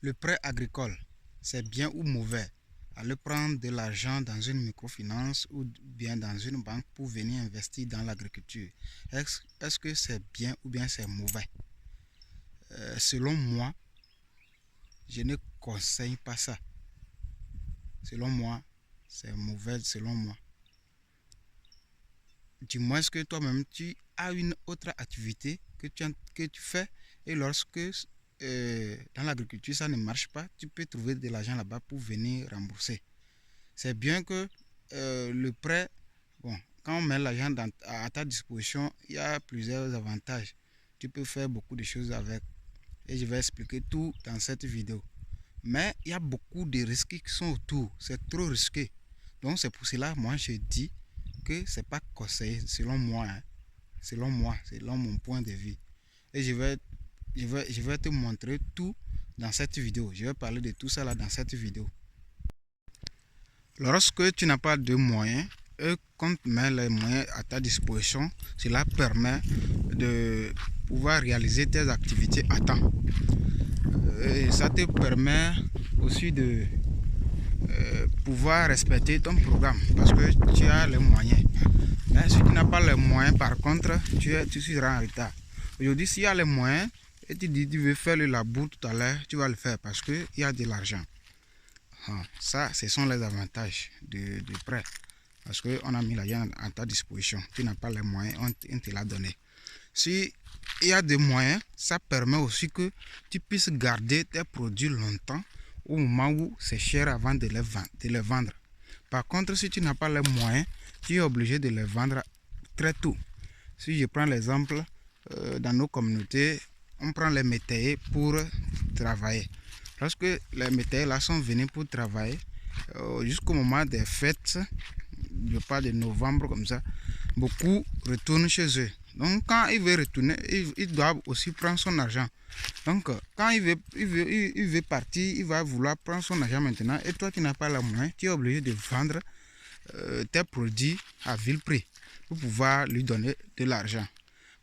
Le prêt agricole, c'est bien ou mauvais? Aller prendre de l'argent dans une microfinance ou bien dans une banque pour venir investir dans l'agriculture. Est-ce que c'est bien ou bien c'est mauvais? Selon moi, je ne conseille pas ça. Selon moi, c'est mauvais selon moi. Dis-moi, est-ce que toi-même, tu as une autre activité que tu fais et lorsque dans l'agriculture, ça ne marche pas, tu peux trouver de l'argent là-bas pour venir rembourser. C'est bien que le prêt, bon, quand on met l'argent à ta disposition, il y a plusieurs avantages. Tu peux faire beaucoup de choses avec et je vais expliquer tout dans cette vidéo. Mais il y a beaucoup de risques qui sont autour. C'est trop risqué. Donc c'est pour cela, moi, je dis que c'est pas conseillé selon moi. Selon moi, selon mon point de vue. Et je vais te montrer tout dans cette vidéo. Je vais parler de tout ça là dans cette vidéo. Lorsque tu n'as pas de moyens, et qu'on met les moyens à ta disposition, cela permet de pouvoir réaliser tes activités à temps. Et ça te permet aussi de pouvoir respecter ton programme parce que tu as les moyens. Mais si tu n'as pas les moyens, par contre, tu seras en retard. Aujourd'hui, s'il y a les moyens et tu dis tu veux faire le labour tout à l'heure, tu vas le faire parce qu'il y a de l'argent. Ça, ce sont les avantages du prêt. Parce qu'on a mis l'argent à ta disposition. Tu n'as pas les moyens, on te l'a donné. Si il y a des moyens, ça permet aussi que tu puisses garder tes produits longtemps au moment où c'est cher avant de les vendre. Par contre, si tu n'as pas les moyens, tu es obligé de les vendre très tôt. Si je prends l'exemple, dans nos communautés, on prend les métayers pour travailler. Lorsque les métayers là sont venus pour travailler, jusqu'au moment des fêtes, je parle de novembre comme ça, beaucoup retournent chez eux. Donc quand il veut retourner, il doit aussi prendre son argent. Donc quand il veut partir, il va vouloir prendre son argent maintenant. Et toi, tu n'as pas la moyen, tu es obligé de vendre tes produits à vil prix pour pouvoir lui donner de l'argent.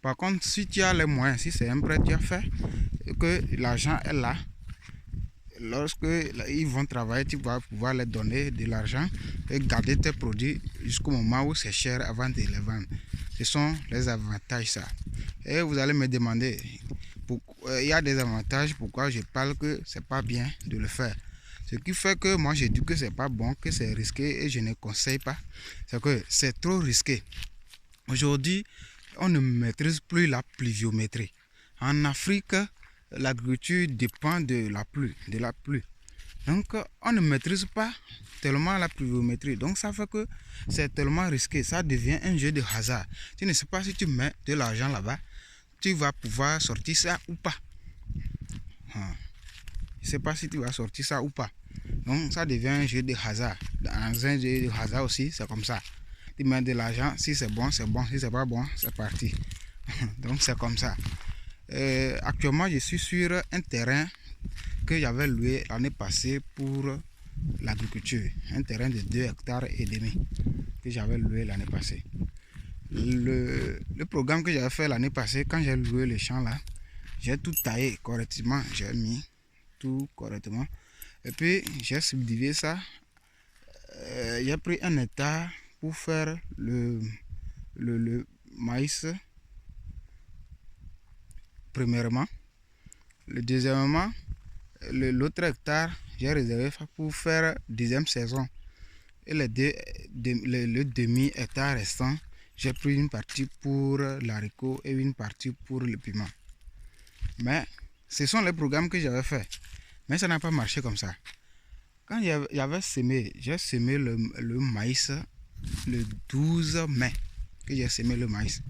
Par contre, si tu as les moyens, si c'est un prêt que tu as fait, que l'argent est là, lorsque ils vont travailler, tu vas pouvoir leur donner de l'argent et garder tes produits jusqu'au moment où c'est cher avant de les vendre. Ce sont les avantages ça. Et vous allez me demander, il y a des avantages, pourquoi je parle que c'est pas bien de le faire. Ce qui fait que moi je dis que c'est pas bon, que c'est risqué et je ne conseille pas, c'est que c'est trop risqué. Aujourd'hui, on ne maîtrise plus la pluviométrie. En Afrique, l'agriculture dépend de la pluie. Donc, on ne maîtrise pas tellement la pluviométrie. Donc, ça fait que c'est tellement risqué. Ça devient un jeu de hasard. Tu ne sais pas si tu mets de l'argent là-bas, tu vas pouvoir sortir ça ou pas. Je ne sais pas si tu vas sortir ça ou pas. Donc, ça devient un jeu de hasard. Dans un jeu de hasard aussi, c'est comme ça. Tu mets de l'argent, si c'est bon, c'est bon. Si c'est pas bon, c'est parti. Donc, c'est comme ça. Actuellement, je suis sur un terrain que j'avais loué l'année passée pour l'agriculture. Un terrain de 2,5 hectares que j'avais loué l'année passée. Le programme que j'avais fait l'année passée, quand j'ai loué le champ là, j'ai tout taillé correctement. J'ai mis tout correctement. Et puis, j'ai subdivisé ça. J'ai pris 1 hectare pour faire le maïs. Premièrement, le deuxièmement, l'autre hectare, j'ai réservé pour faire deuxième saison. Et le demi-hectare restant, j'ai pris une partie pour l'haricot et une partie pour le piment. Mais ce sont les programmes que j'avais fait. Mais ça n'a pas marché comme ça. Quand j'avais semé, j'ai semé le maïs le 12 mai, que j'ai semé le maïs.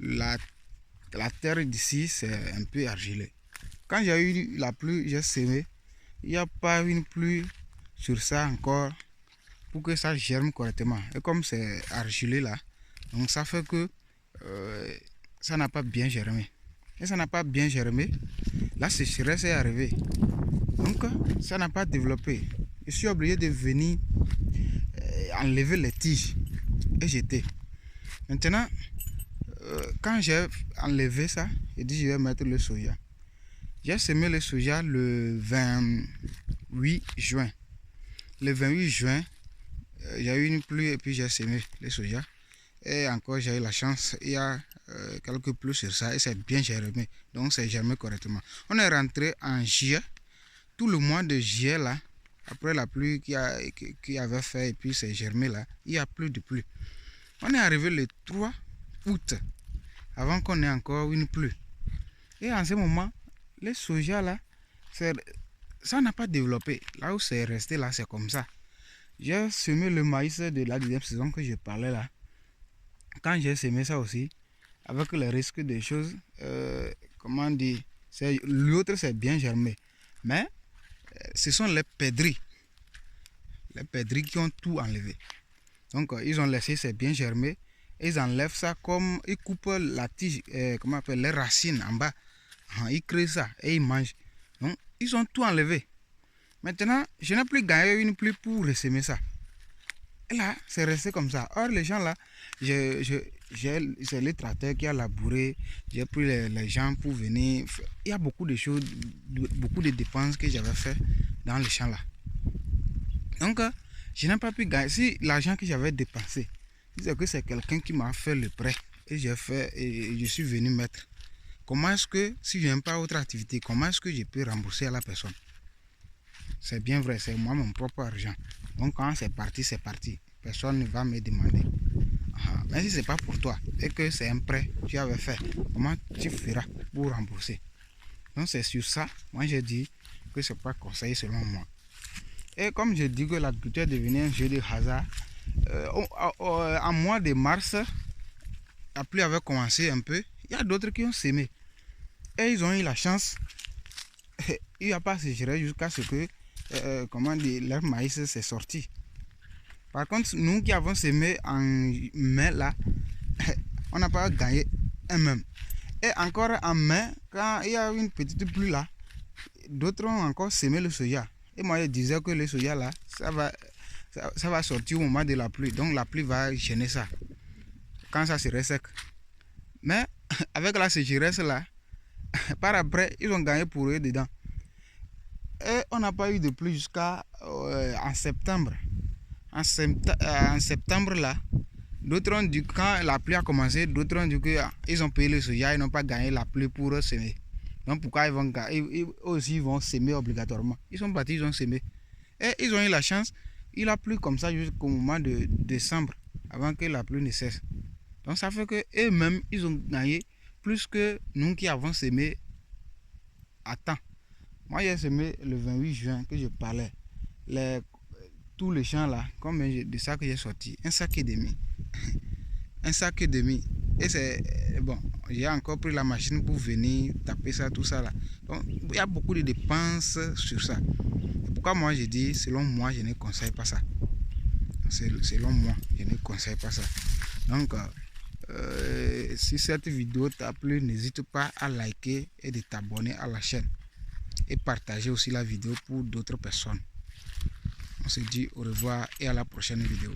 La terre d'ici, c'est un peu argileux. Quand j'ai eu la pluie, j'ai semé. Il n'y a pas une pluie sur ça encore pour que ça germe correctement. Et comme c'est argileux là, donc ça fait que ça n'a pas bien germé. Et ça n'a pas bien germé, la sécheresse est arrivée. Donc ça n'a pas développé. Je suis obligé de venir enlever les tiges et jeter. Maintenant, quand j'ai enlevé ça, j'ai dit je vais mettre le soja. J'ai semé le soja le 28 juin. Le 28 juin, j'ai eu une pluie et puis j'ai semé le soja. Et encore, j'ai eu la chance, il y a quelques pluies sur ça et c'est bien germé. Donc, c'est germé correctement. On est rentré en juillet. Tout le mois de juillet, là, après la pluie qui avait fait et puis c'est germé là, il n'y a plus de pluie. On est arrivé le 3 août, avant qu'on ait encore une pluie. Et en ce moment, les soja là, ça n'a pas développé. Là où c'est resté là, c'est comme ça. J'ai semé le maïs de la deuxième saison que je parlais là. Quand j'ai semé ça aussi, avec le risque des choses, comment dire, l'autre c'est bien germé. Mais ce sont les perdrix qui ont tout enlevé. Donc ils ont laissé, c'est bien germé. Ils enlèvent ça comme ils coupent la tige, comment on appelle, les racines en bas. Ils créent ça et ils mangent. Donc ils ont tout enlevé. Maintenant, je n'ai plus gagné une pluie pour ressemer ça. Et là, c'est resté comme ça. Or, les gens là, c'est le tracteur qui a labouré. J'ai pris les gens pour venir. Il y a beaucoup de choses, beaucoup de dépenses que j'avais fait dans les champs là. Donc, je n'ai pas pu gagner. Si l'argent que j'avais dépensé, c'est que c'est quelqu'un qui m'a fait le prêt et j'ai fait et je suis venu mettre. Comment est-ce que, si je n'aime pas autre activité, comment est-ce que je peux rembourser à la personne? C'est bien vrai, c'est moi mon propre argent. Donc quand c'est parti. Personne ne va me demander. Mais si ce n'est pas pour toi et que c'est un prêt que tu avais fait, comment tu feras pour rembourser? Donc c'est sur ça, moi j'ai dit que ce n'est pas conseillé selon moi. Et comme je dis que l'agriculture est devenue un jeu de hasard, en mois de mars, la pluie avait commencé un peu. Il y a d'autres qui ont semé. Et ils ont eu la chance. Il n'y a pas sécheresse jusqu'à ce que comment dire, leur maïs s'est sorti. Par contre, nous qui avons semé en mai là, on n'a pas gagné un même. Et encore en mai, quand il y a une petite pluie là, d'autres ont encore semé le soja. Et moi je disais que le soja là, ça va sortir au moment de la pluie. Donc la pluie va gêner ça. Quand ça serait sec. Mais avec la sécheresse là, par après, ils ont gagné pour eux dedans. Et on n'a pas eu de pluie jusqu'à en septembre. En septembre là, d'autres ont dit quand la pluie a commencé, d'autres ont dit qu'ils ont payé le soja, ils n'ont pas gagné la pluie pour semer. Donc pourquoi ils aussi vont semer obligatoirement? Ils sont partis, ils ont semé. Et ils ont eu la chance, il a plu comme ça jusqu'au moment de décembre, avant que la pluie ne cesse. Donc ça fait que eux-mêmes, ils ont gagné plus que nous qui avons semé à temps. Moi j'ai semé le 28 juin que je parlais. Tous les champs là, comme de ça que j'ai sorti, un sac et demi. Un sac et demi. Et c'est bon, j'ai encore pris la machine pour venir taper ça, tout ça là. Donc il y a beaucoup de dépenses sur ça. Pourquoi moi je dis, selon moi, je ne conseille pas ça. Selon moi, je ne conseille pas ça. Donc, si cette vidéo t'a plu, n'hésite pas à liker et de t'abonner à la chaîne. Et partager aussi la vidéo pour d'autres personnes. On se dit au revoir et à la prochaine vidéo.